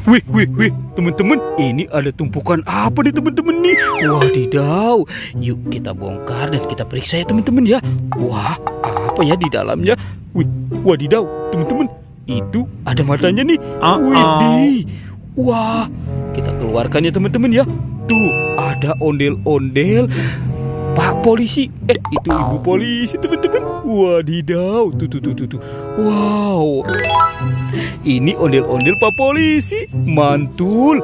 Wih, teman-teman, ini ada tumpukan apa nih teman-teman nih? Wadidaw, yuk kita bongkar dan kita periksa ya teman-teman ya. Wah, apa ya di dalamnya? Wadidaw, teman-teman, itu ada matanya nih. Widih, wah, kita keluarkan ya teman-teman ya. Tuh, ada ondel-ondel Pak Polisi. Itu Ibu Polisi teman-teman. Wadidaw, tuh. Wow, ini ondel-ondel Pak Polisi. Mantul.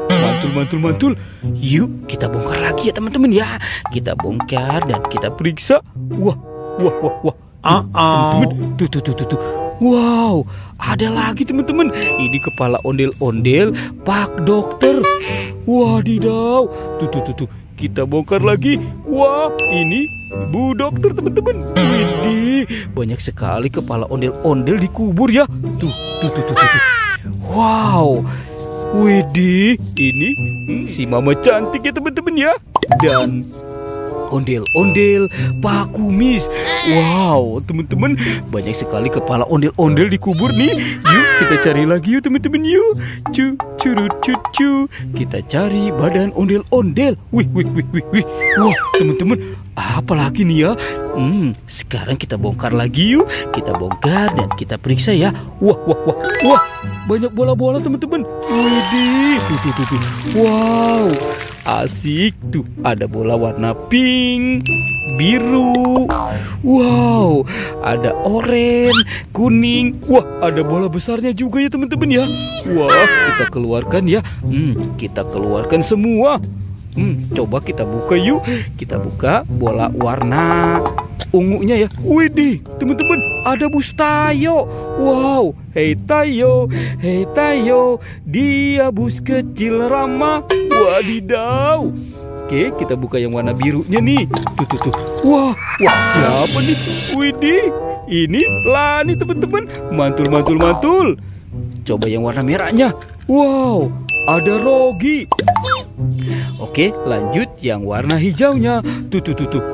Yuk kita bongkar lagi ya teman-teman ya. Kita bongkar dan kita periksa. Wah. Teman-teman, tuh. Wow, ada lagi teman-teman. Ini kepala ondel-ondel Pak Dokter. Wadidaw, tuh. Kita bongkar lagi. Wah, ini Bu Dokter teman-teman. Widih, banyak sekali kepala ondel-ondel dikubur ya. Tuh. Wow, widih, ini si Mama cantik ya teman-teman ya. Dan ondel-ondel Pak Kumis. Wow, teman-teman, banyak sekali kepala ondel-ondel dikubur nih. Yuk kita cari lagi yuk teman-teman yuk. Cu. Kita cari badan ondel-ondel. Wih. Wah, teman-teman, apa lagi nih ya? Sekarang kita bongkar lagi yuk. Kita bongkar dan kita periksa ya. Wah. Banyak bola-bola teman-teman. Widih, tuh. Wow, asik tuh. Ada bola warna pink, biru. Wow, ada oranye, kuning. Wah, ada bola besarnya juga ya teman-teman ya. Wah, kita keluarkan ya. Kita keluarkan semua. Coba kita buka yuk. Kita buka bola warna ungunya ya. Widih, teman-teman, ada Bus Tayo. Wow, hei Tayo, dia bus kecil ramah. Wadidaw. Oke, kita buka yang warna birunya nih. Tuh. Wah, siapa nih? Widih, ini Lani teman-teman. Mantul. Coba yang warna merahnya. Wow, ada Rogi. Oke, lanjut yang warna hijaunya. Tuh.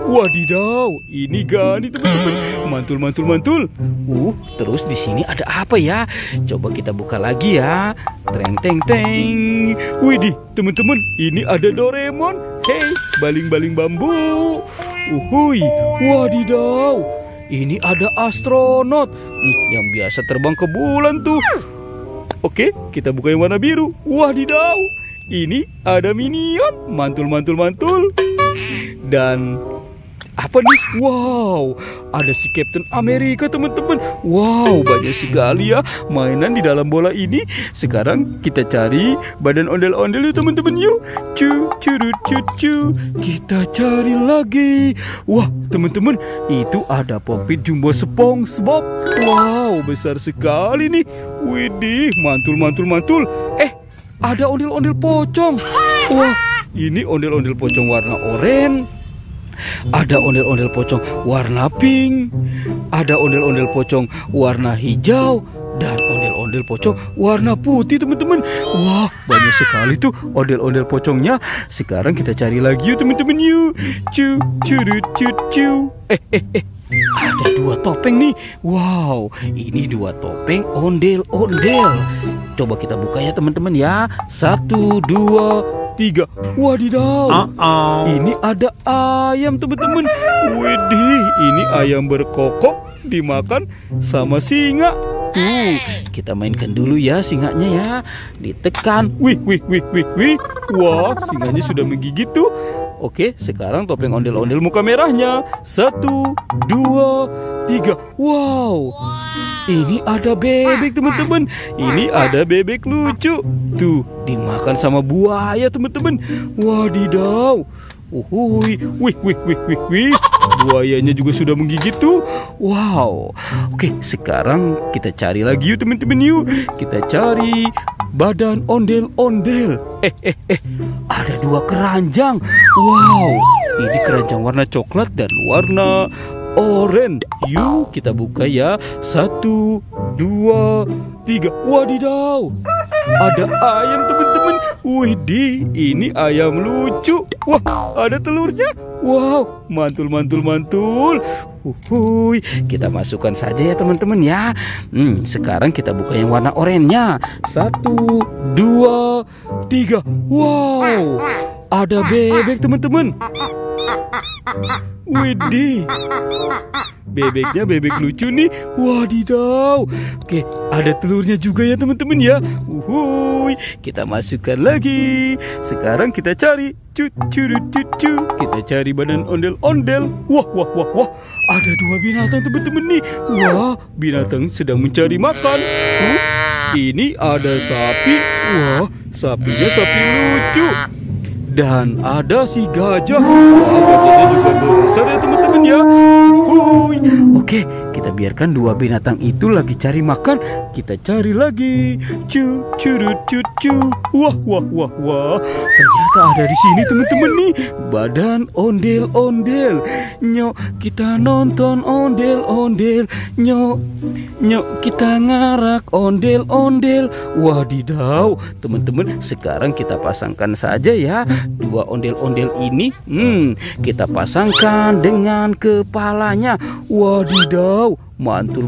Wadidaw, ini Gani teman-teman. Mantul. Terus di sini ada apa ya? Coba kita buka lagi ya. Teng. Widih, teman-teman, ini ada Doraemon. Hei, baling-baling bambu. Uhuy, wadidaw. Ini ada astronot yang biasa terbang ke bulan tuh. Oke, kita buka yang warna biru. Wadidaw, ini ada Minion. Mantul. Dan apa nih? Wow, ada si Captain America teman-teman. Wow, banyak sekali ya mainan di dalam bola ini. Sekarang kita cari badan ondel-ondel yuk teman-teman yuk. Cu. Kita cari lagi. Wah, teman-teman, itu ada Popit Jumbo SpongeBob. Wow, besar sekali nih. Widih, mantul. Ada ondel-ondel pocong. Wah, ini ondel-ondel pocong warna oranye. Ada ondel-ondel pocong warna pink. Ada ondel-ondel pocong warna hijau. Dan ondel-ondel pocong warna putih teman-teman. Wah, banyak sekali tuh ondel-ondel pocongnya. Sekarang kita cari lagi yuk teman-teman yuk. Cu. Ada 2 topeng nih. Wow, ini 2 topeng ondel-ondel. Coba kita buka ya teman-teman ya. 1, 2, 3. Wadidaw, ini ada ayam teman-teman. Widih, ini ayam berkokok dimakan sama singa. Tuh, kita mainkan dulu ya singanya ya. Ditekan. Wih. Wah, singanya sudah menggigit tuh. Oke, sekarang topeng ondel-ondel muka merahnya. 1, 2, 3. Wow, ini ada bebek teman-teman. Ini ada bebek lucu. Tuh, dimakan sama buaya teman-teman. Wadidaw. Wih. Buayanya juga sudah menggigit tuh. Wow. Oke, sekarang kita cari lagi yuk teman-teman yuk. Kita cari badan ondel-ondel. Ada 2 keranjang. Wow, ini keranjang warna coklat dan warna oranye. Yuk kita buka ya. 1, 2, 3. Wadidaw, ada ayam teman-teman. Widih, ini ayam lucu. Wah, ada telurnya. Wow, mantul. Kita masukkan saja ya teman-teman ya. Sekarang kita buka yang warna oranye. 1, 2, 3. Wow, ada bebek teman-teman. Widih, bebeknya bebek lucu nih. Wadidaw. Oke, ada telurnya juga ya teman-teman ya. Uhuy, kita masukkan lagi. Sekarang kita cari. Cucu. Kita cari badan ondel-ondel. Wah. Ada 2 binatang teman-teman nih. Wah, binatang sedang mencari makan. Ini ada sapi. Wah, sapinya sapi lucu. Dan ada si gajah. Wah, gajahnya juga besar ya teman-teman ya. Oke, kita biarkan 2 binatang itu lagi cari makan. Kita cari lagi. Cucu. Wah. Ternyata ada di sini teman-teman nih. Badan ondel-ondel. Nyok, kita nonton ondel-ondel. Nyok, kita ngarak ondel-ondel. Wadidaw, teman-teman, sekarang kita pasangkan saja ya 2 ondel-ondel ini. Kita pasangkan dengan kepalanya. Wadidaw, mantul.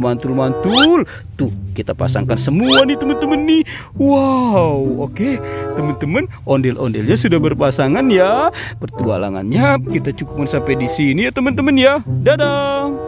Tuh, kita pasangkan semua nih teman-teman nih. Wow, oke, teman-teman, ondel-ondelnya sudah berpasangan ya. Pertualangannya kita cukupkan sampai di sini ya teman-teman ya. Dadah.